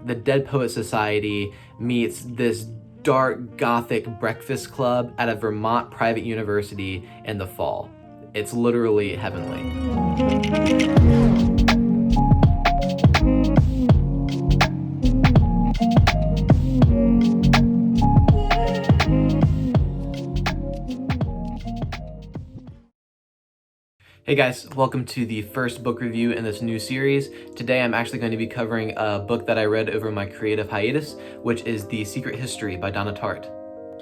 like the Dead Poet Society meets this dark gothic breakfast club at a Vermont private university in the fall. It's literally heavenly. Hey guys, welcome to the first book review in this new series. Today I'm actually going to be covering a book that I read over my creative hiatus, which is The Secret History by Donna Tartt.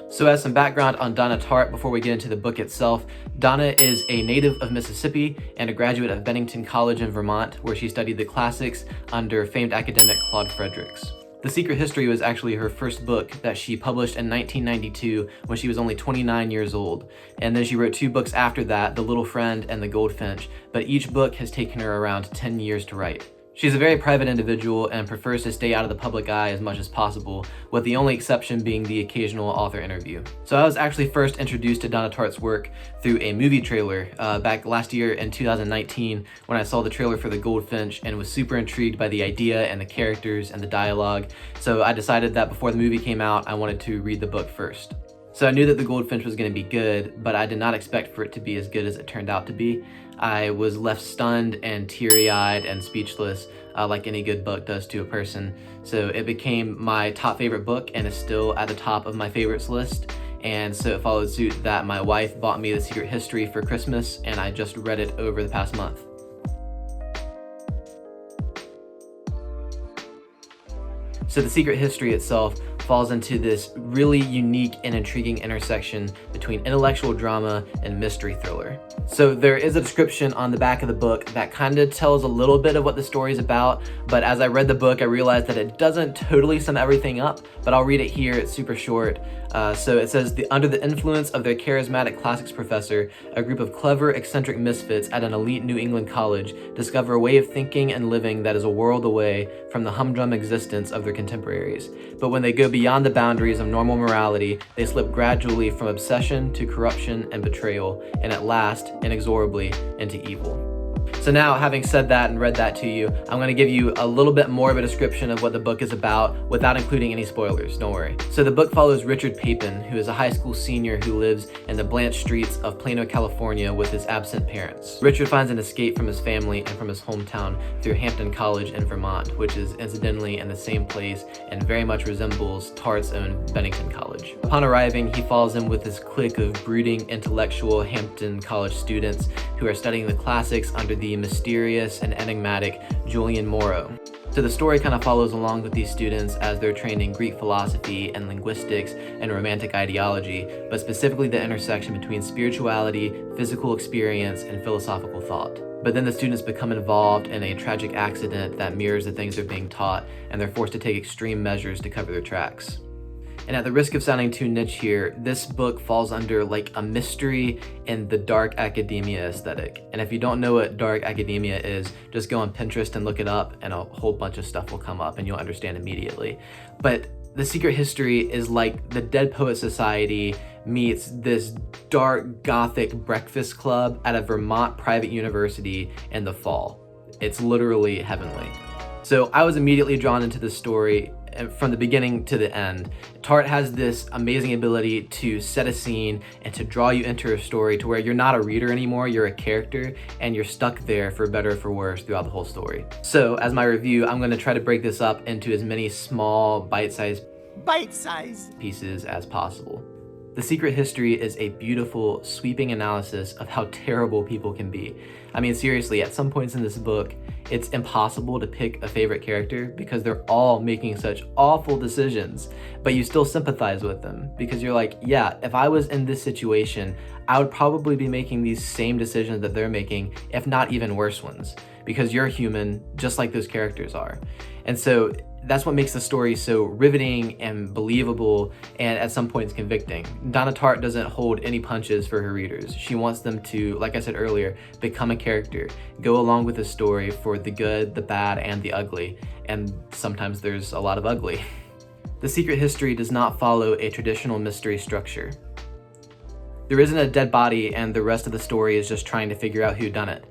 So as some background on Donna Tartt before we get into the book itself, Donna is a native of Mississippi and a graduate of Bennington College in Vermont, where she studied the classics under famed academic Claude Fredericks. The Secret History was actually her first book that she published in 1992 when she was only 29 years old. And then she wrote two books after that, The Little Friend and The Goldfinch, but each book has taken her around 10 years to write. She's a very private individual and prefers to stay out of the public eye as much as possible, with the only exception being the occasional author interview. So I was actually first introduced to Donna Tartt's work through a movie trailer back last year in 2019 when I saw the trailer for The Goldfinch and was super intrigued by the idea and the characters and the dialogue. So I decided that before the movie came out, I wanted to read the book first. So I knew that The Goldfinch was going to be good, but I did not expect for it to be as good as it turned out to be. I was left stunned and teary-eyed and speechless, like any good book does to a person. So it became my top favorite book and is still at the top of my favorites list. And so it followed suit that my wife bought me The Secret History for Christmas, and I just read it over the past month. So The Secret History itself falls into this really unique and intriguing intersection between intellectual drama and mystery thriller. So there is a description on the back of the book that kind of tells a little bit of what the story is about, but as I read the book, I realized that it doesn't totally sum everything up, but I'll read it here. It's super short. So it says, under the influence of their charismatic classics professor, a group of clever, eccentric misfits at an elite New England college discover a way of thinking and living that is a world away from the humdrum existence of their contemporaries. But when they go beyond the boundaries of normal morality, they slip gradually from obsession to corruption and betrayal, and at last, inexorably, into evil. So now, having said that and read that to you, I'm going to give you a little bit more of a description of what the book is about without including any spoilers, don't worry. So the book follows Richard Papin, who is a high school senior who lives in the blanched streets of Plano, California with his absent parents. Richard finds an escape from his family and from his hometown through Hampton College in Vermont, which is incidentally in the same place and very much resembles Tartt's own Bennington College. Upon arriving, he falls in with this clique of brooding, intellectual Hampton College students who are studying the classics under the mysterious and enigmatic Julian Morrow. So the story kind of follows along with these students as they're trained in Greek philosophy and linguistics and romantic ideology, but specifically the intersection between spirituality, physical experience, and philosophical thought. But then the students become involved in a tragic accident that mirrors the things they're being taught, and they're forced to take extreme measures to cover their tracks. And at the risk of sounding too niche here, this book falls under like a mystery in the dark academia aesthetic. And if you don't know what dark academia is, just go on Pinterest and look it up and a whole bunch of stuff will come up and you'll understand immediately. But The Secret History is like the Dead Poet Society meets this dark gothic breakfast club at a Vermont private university in the fall. It's literally heavenly. So I was immediately drawn into this story from the beginning to the end. Tartt has this amazing ability to set a scene and to draw you into a story to where you're not a reader anymore, you're a character, and you're stuck there for better or for worse throughout the whole story. So as my review, I'm going to try to break this up into as many small bite-sized pieces as possible. The Secret History is a beautiful, sweeping analysis of how terrible people can be. I mean, seriously, at some points in this book, it's impossible to pick a favorite character because they're all making such awful decisions, but you still sympathize with them because you're like, yeah, if I was in this situation, I would probably be making these same decisions that they're making, if not even worse ones, because you're human just like those characters are. And so that's what makes the story so riveting and believable and at some points convicting. Donna Tartt doesn't hold any punches for her readers. She wants them to, like I said earlier, become a character, go along with the story for the good, the bad, and the ugly. And sometimes there's a lot of ugly. The Secret History does not follow a traditional mystery structure. There isn't a dead body and the rest of the story is just trying to figure out who done it.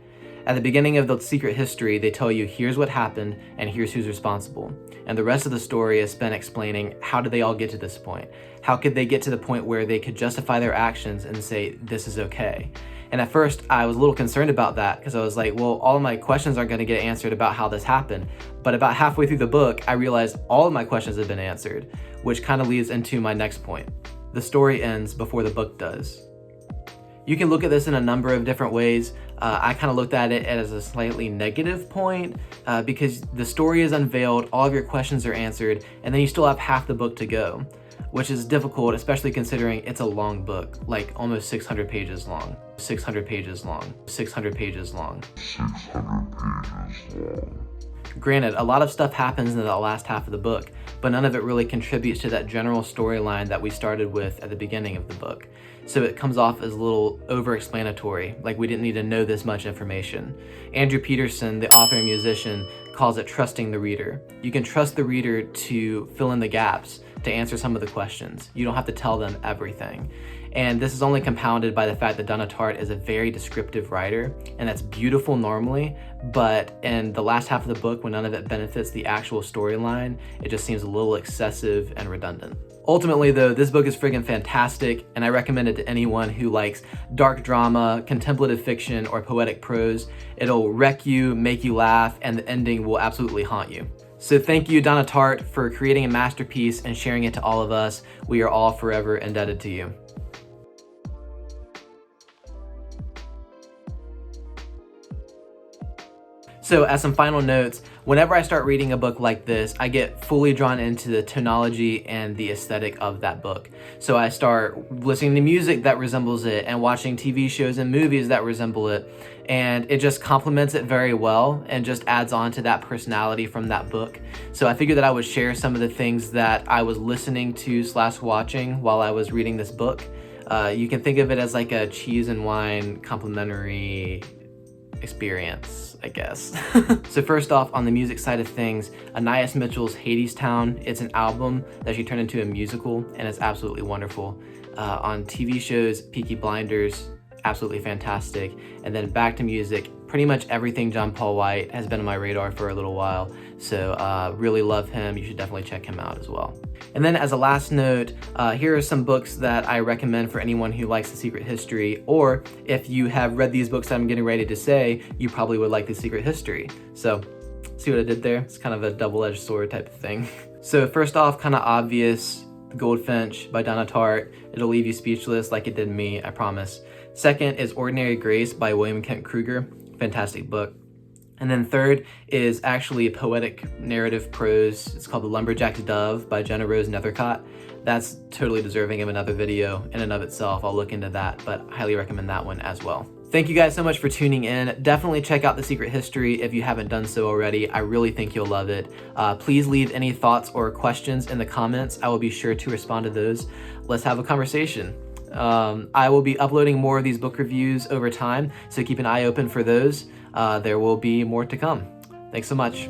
At the beginning of The Secret History, they tell you here's what happened and here's who's responsible. And the rest of the story is spent explaining how did they all get to this point? How could they get to the point where they could justify their actions and say this is okay? And at first I was a little concerned about that because I was like, well, all of my questions aren't going to get answered about how this happened. But about halfway through the book, I realized all of my questions have been answered, which kind of leads into my next point. The story ends before the book does. You can look at this in a number of different ways. I kind of looked at it as a slightly negative point because the story is unveiled, all of your questions are answered, and then you still have half the book to go, which is difficult, especially considering it's a long book, like almost 600 pages long. 600 pages long. 600 pages long. 600 pages long. Granted, a lot of stuff happens in the last half of the book, but none of it really contributes to that general storyline that we started with at the beginning of the book. So it comes off as a little over-explanatory, like we didn't need to know this much information. Andrew Peterson, the author and musician, calls it trusting the reader. You can trust the reader to fill in the gaps, to answer some of the questions. You don't have to tell them everything. And this is only compounded by the fact that Donna Tartt is a very descriptive writer, and that's beautiful normally, but in the last half of the book, when none of it benefits the actual storyline, it just seems a little excessive and redundant. Ultimately though, this book is friggin' fantastic, and I recommend it to anyone who likes dark drama, contemplative fiction, or poetic prose. It'll wreck you, make you laugh, and the ending will absolutely haunt you. So thank you, Donna Tartt, for creating a masterpiece and sharing it to all of us. We are all forever indebted to you. So as some final notes, whenever I start reading a book like this, I get fully drawn into the tonology and the aesthetic of that book. So I start listening to music that resembles it and watching TV shows and movies that resemble it. And it just complements it very well and just adds on to that personality from that book. So I figured that I would share some of the things that I was listening to / watching while I was reading this book. You can think of it as like a cheese and wine complementary experience, I guess. So first off, on the music side of things, Anais Mitchell's Hadestown, it's an album that she turned into a musical, and it's absolutely wonderful. On TV shows, Peaky Blinders, absolutely fantastic. And then back to music, pretty much everything John Paul White has been on my radar for a little while, so really love him. You should definitely check him out as well. And then as a last note, here are some books that I recommend for anyone who likes The Secret History, or if you have read these books that I'm getting ready to say, you probably would like The Secret History. So, see what I did there? It's kind of a double-edged sword type of thing. So first off, kind of obvious, Goldfinch by Donna Tartt. It'll leave you speechless like it did me, I promise. Second is Ordinary Grace by William Kent Kruger. Fantastic book. And then third is actually a poetic narrative prose. It's called The Lumberjack's Dove by Jenna Rose Nethercott. That's totally deserving of another video in and of itself. I'll look into that, but I highly recommend that one as well. Thank you guys so much for tuning in. Definitely check out The Secret History if you haven't done so already. I really think you'll love it. Please leave any thoughts or questions in the comments. I will be sure to respond to those. Let's have a conversation. I will be uploading more of these book reviews over time, so keep an eye open for those. There will be more to come. Thanks so much.